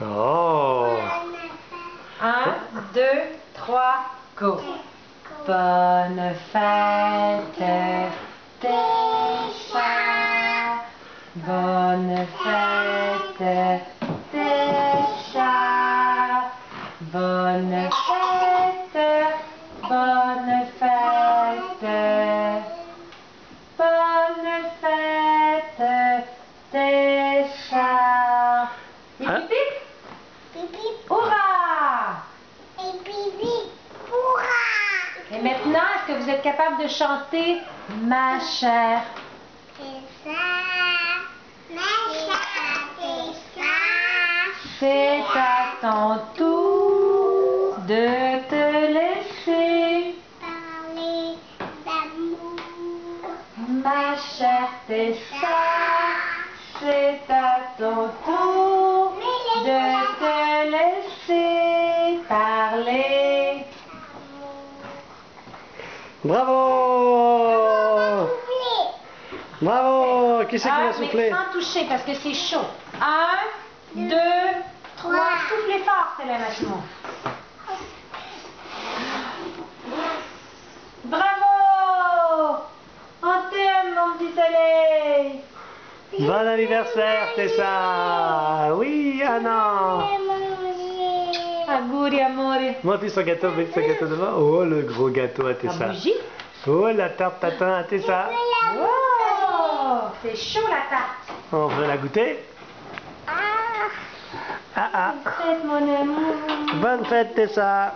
Oh. 1, 2, 3, go. Bonne fête, Técha. Bonne fête, Técha. Bonne fête, bonne fête. Bonne fête, Técha. Hip hip hip. Pipi, Hurrah! et pipi, pourra. Et maintenant, est-ce que vous êtes capable de chanter Ma chère? C'est ça, ma chère, c'est ça. C'est à ton tour de te laisser. Parler d'amour. Ma chère Tessa, c'est à ton tour de te laisser parler. Bravo. Soufflez. Bravo. Qui c'est qui va Mais souffler? sans toucher parce que c'est chaud. 1, 2, 3. Soufflez fort, Stella Massimo. Bravo! On t'aime, mon petit soleil. Bon anniversaire, Tessa. Oui, Anna. Auguri, amore. Montre son gâteau, mets son gâteau devant. Oh, le gros gâteau à La Tessa. bougie. Oh, la tarte tatin à Tessa. Wow! C'est chaud la tarte. On veut la goûter? Ah ah. Faites mon amour. Bonne fête, Tessa.